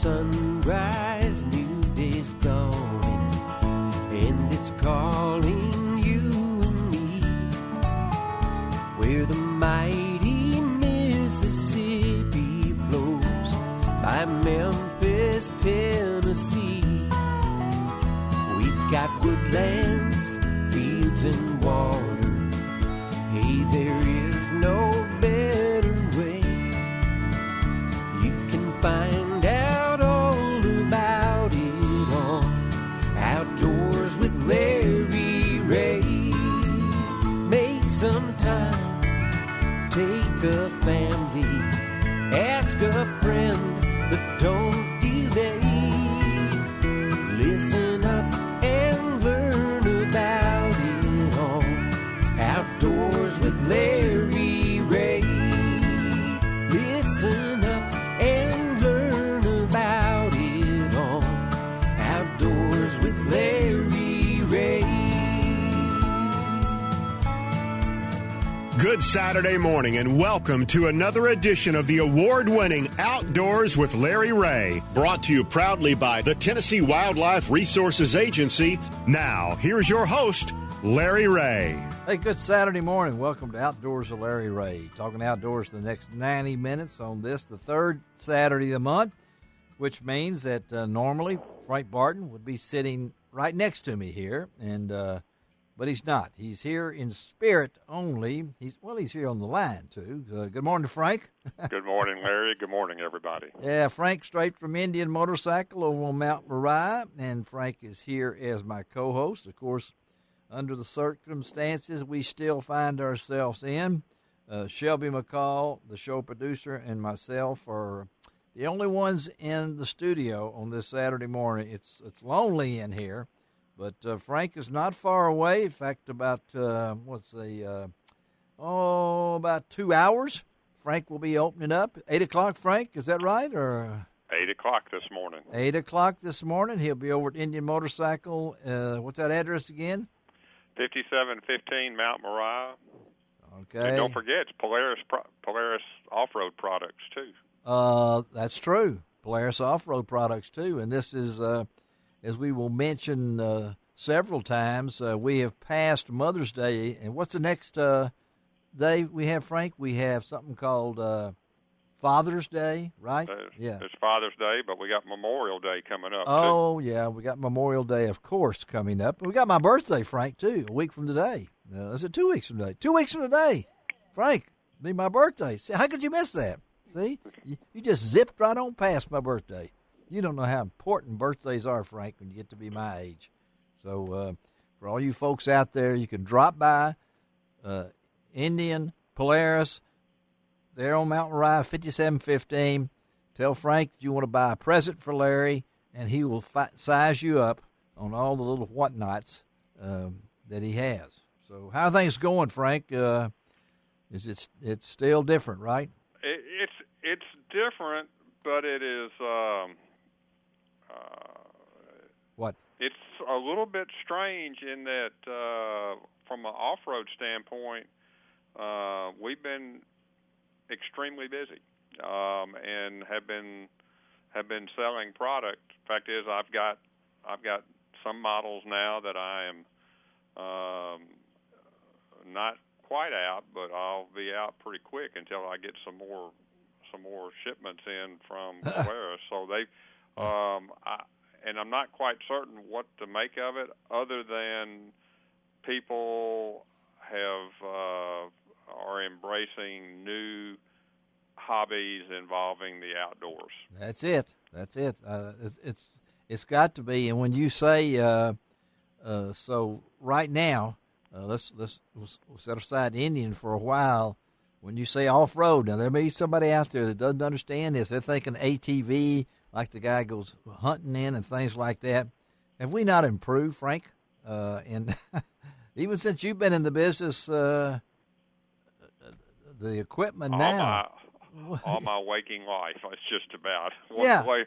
sunrise, new day's dawning, and it's calling you and me, where the mighty Mississippi flows by Memphis, Tennessee. We've got woodlands, fields, and water. Hey, there is no better way. You can find out all about it on Outdoors with Larry Ray. Make some time, take a family, ask a friend, but don't delay. Listen up and learn about it all. Outdoors with Larry Ray. Listen up and learn about it all. Outdoors with Larry Ray. Good Saturday morning and welcome to another edition of the award-winning Outdoors with Larry Ray. Brought to you proudly by the Tennessee Wildlife Resources Agency. Now, here's your host, Larry Ray. Hey, good Saturday morning. Welcome to Outdoors with Larry Ray. Talking outdoors for the next 90 minutes on this, the third Saturday of the month, which means that normally Frank Barton would be sitting right next to me here, but he's not. He's here in spirit only. He's here on the line, too. Good morning, Frank. Good morning, Larry. Good morning, everybody. Yeah, Frank straight from Indian Motorcycle over on Mount Moriah, and Frank is here as my co-host. Of course, under the circumstances we still find ourselves in, Shelby McCall, the show producer, and myself are the only ones in the studio on this Saturday morning. It's lonely in here, but Frank is not far away. In fact, about about 2 hours, Frank will be opening up. 8 o'clock, Frank, is that right? Or 8 o'clock this morning. 8 o'clock this morning. He'll be over at Indian Motorcycle. What's that address again? 5715 Mount Moriah. Okay. And don't forget, it's Polaris off-road products, too. That's true. Polaris off-road products, too. And this is, as we will mention several times, we have passed Mother's Day. And what's the next day we have, Frank? We have something called Father's Day, right? Yeah. It's Father's Day, but we got Memorial Day coming up, too. Yeah, we got Memorial Day, of course, coming up. We got my birthday, Frank, too, a week from today. Is it 2 weeks from today? 2 weeks from today, Frank, it'll be my birthday. See, how could you miss that? See, you just zipped right on past my birthday. You don't know how important birthdays are, Frank, when you get to be my age. So for all you folks out there, you can drop by Indian, Polaris, there on Mount Moriah, 5715. Tell Frank that you want to buy a present for Larry, and he will size you up on all the little whatnots that he has. So how are things going, Frank? It's still different, right? It's different, but it is what? It's a little bit strange in that from an off-road standpoint, we've been extremely busy and have been selling product. Fact is, I've got some models now that I am not quite out, but I'll be out pretty quick until I get some more shipments in from Polaris. So and I'm not quite certain what to make of it, other than people are embracing new hobbies involving the outdoors. That's it. It's got to be. And when you say so, right now, we'll set aside Indian for a while. When you say off-road, now there may be somebody out there that doesn't understand this. They're thinking ATV, like the guy goes hunting in and things like that. Have we not improved, Frank? And even since you've been in the business, the equipment now. All my waking life, it's just about one way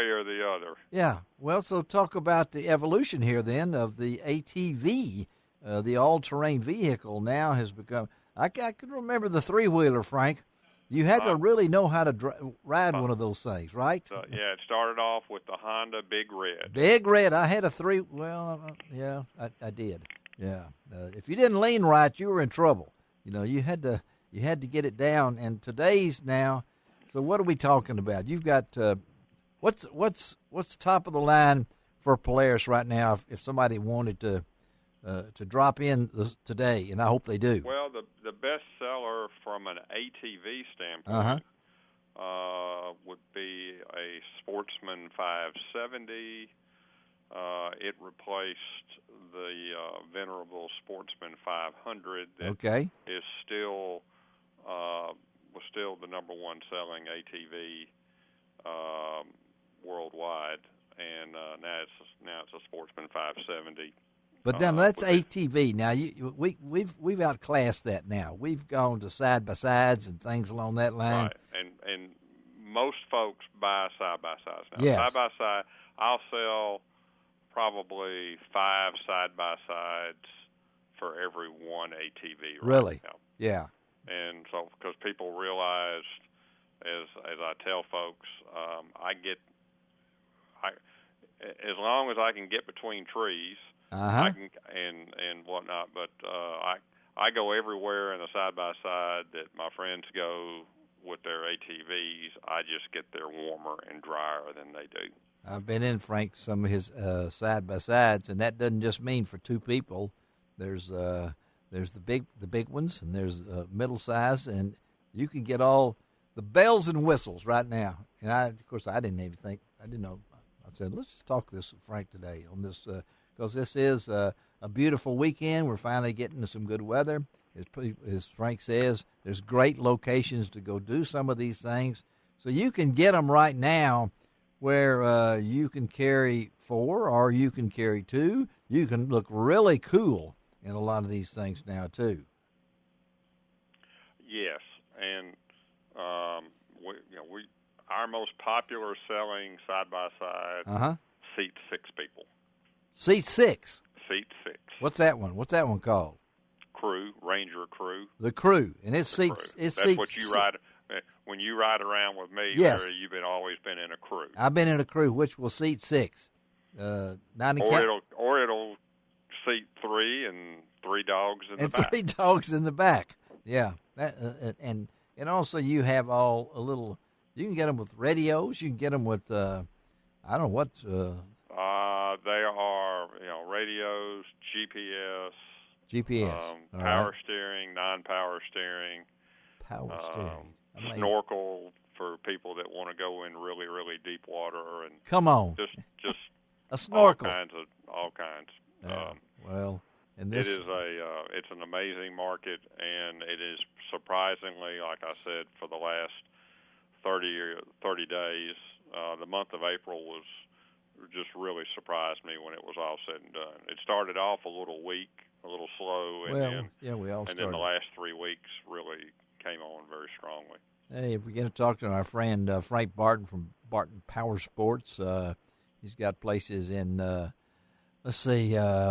or the other. Yeah. Well, so talk about the evolution here then of the ATV, the all-terrain vehicle now has become. I can remember the three-wheeler, Frank, You had to really know how to ride one of those things, right? Yeah, it started off with the Honda Big Red. Big Red. I had a 3. Well, yeah, I did. Yeah. If you didn't lean right, you were in trouble. You had to get it down. And today's now. So what are we talking about? You've got what's top of the line for Polaris right now? If somebody wanted to drop in today, and I hope they do. Well, the best seller from an ATV standpoint would be a Sportsman 570. It replaced the venerable Sportsman 500. That is still was still the number one selling ATV worldwide, and now it's a Sportsman 570. But then that's ATV. Now we've outclassed that. Now we've gone to side by sides and things along that line. Right, and most folks buy side by sides now. Yes. Side by side, I'll sell probably 5 side by sides for every one ATV. Really? Now. Yeah. And so, because people realized, as I tell folks, as long as I can get between trees. I can, and whatnot, but I go everywhere in a side-by-side that my friends go with their ATVs. I just get there warmer and drier than they do. I've been in, Frank, some of his side-by-sides, and that doesn't just mean for 2 people. There's the big ones, and there's middle size, and you can get all the bells and whistles right now. And of course, I didn't even think, I didn't know. I said, let's just talk this with Frank today on this. Because this is a beautiful weekend. We're finally getting to some good weather. As Frank says, there's great locations to go do some of these things. So you can get them right now where you can carry 4 or you can carry 2. You can look really cool in a lot of these things now, too. Yes, and our most popular selling side-by-side seats 6 people. Seat 6. Seat 6. What's that one? What's that one called? Crew, Ranger Crew. The Crew, and it's seats. That's seats, what you ride when you ride around with me. Yes. Larry, you've always been in a Crew. I've been in a Crew, which will seat 6. Or it'll seat 3 and 3 dogs in the back. 3 dogs in the back. Yeah, and also you have all a little. You can get them with radios. You can get them with I don't know what. They are, radios, GPS, power steering, non-power steering, power steering, snorkel for people that want to go in really, really deep water, and come on, just a snorkel, all kinds. Well, and this it is it's an amazing market, and it is surprisingly, like I said, for the last 30 days, the month of April was. Just really surprised me when it was all said and done. It started off a little weak, a little slow, and then the last 3 weeks really came on very strongly. Hey, we're going to talk to our friend Frank Barton from Barton Power Sports. He's got places in,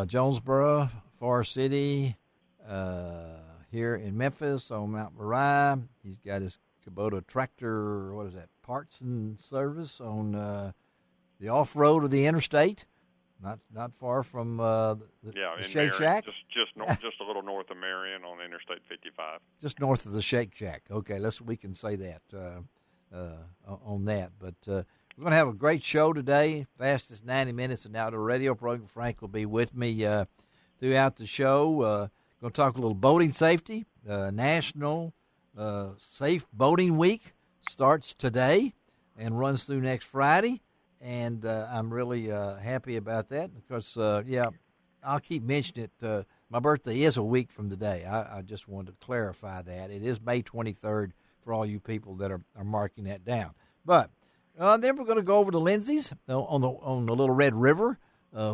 Jonesboro, Forest City, here in Memphis on Mount Moriah. He's got his Kubota tractor, parts and service on the off-road of the interstate, not far from the Shake Shack. Just a little north of Marion on Interstate 55. Just north of the Shake Shack. Okay, we can say that on that. But we're going to have a great show today, fastest 90 minutes in outdoor radio program. Frank will be with me throughout the show. Going to talk a little boating safety. National Safe Boating Week starts today and runs through next Friday. And I'm really happy about that because, I'll keep mentioning it. My birthday is a week from today. I just wanted to clarify that. It is May 23rd for all you people that are marking that down. But then we're going to go over to Lindsay's on the Little Red River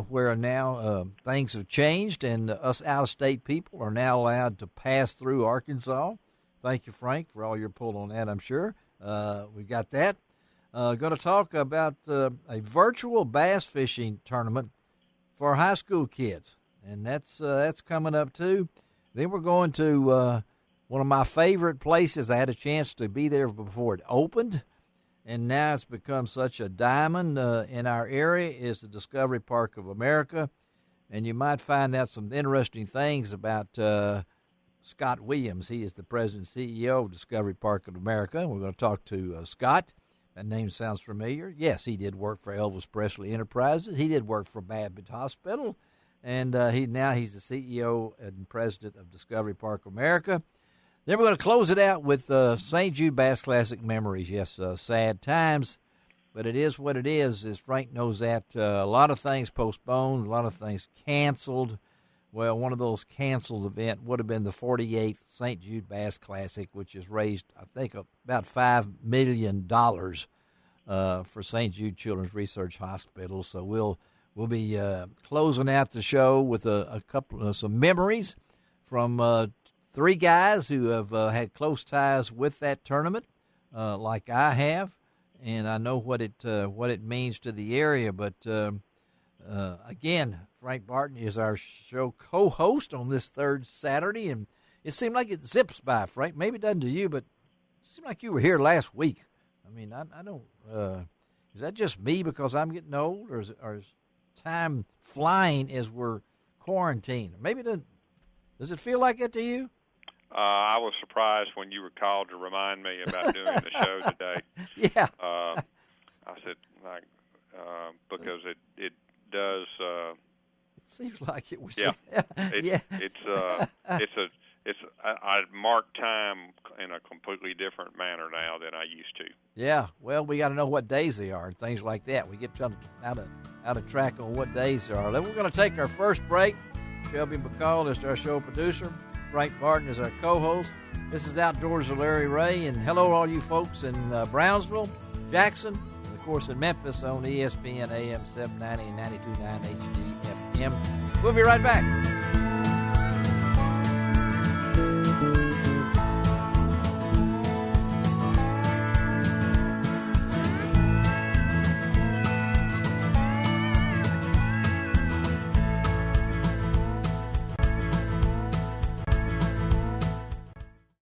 where now things have changed and us out-of-state people are now allowed to pass through Arkansas. Thank you, Frank, for all your pull on that, I'm sure. We got that. Going to talk about a virtual bass fishing tournament for high school kids, and that's coming up too. Then we're going to one of my favorite places. I had a chance to be there before it opened, and now it's become such a diamond in our area, is the Discovery Park of America. And you might find out some interesting things about Scott Williams. He is the president and CEO of Discovery Park of America. We're going to talk to Scott. That name sounds familiar. Yes, he did work for Elvis Presley Enterprises. He did work for Babbitt Hospital. And he's the CEO and president of Discovery Park of America. Then we're going to close it out with St. Jude Bass Classic memories. Yes, sad times, but it is what it is. As Frank knows that, a lot of things postponed, a lot of things canceled. Well, one of those canceled events would have been the 48th St. Jude Bass Classic, which has raised, I think, about $5 million for St. Jude Children's Research Hospital. So we'll be closing out the show with a couple of some memories from three guys who have had close ties with that tournament, like I have, and I know what it means to the area. But again, Frank Barton is our show co-host on this third Saturday, and it seemed like it zips by, Frank. Maybe it doesn't to you, but it seemed like you were here last week. I mean, I don't. Is that just me because I'm getting old, or is time flying as we're quarantined? Maybe it doesn't. Does it feel like that to you? I was surprised when you were called to remind me about doing the show today. Yeah. I said, because it does. It seems like it was. Yeah. Yeah. I mark time in a completely different manner now than I used to. Yeah. Well, we got to know what days they are and things like that. We get out of track on what days they are. Then we're going to take our first break. Shelby McCall is our show producer. Frank Barton is our co-host. This is Outdoors with Larry Ray, and hello to all you folks in Brownsville, Jackson, and of course in Memphis on ESPN AM 790 and 92.9 HD FM. We'll be right back.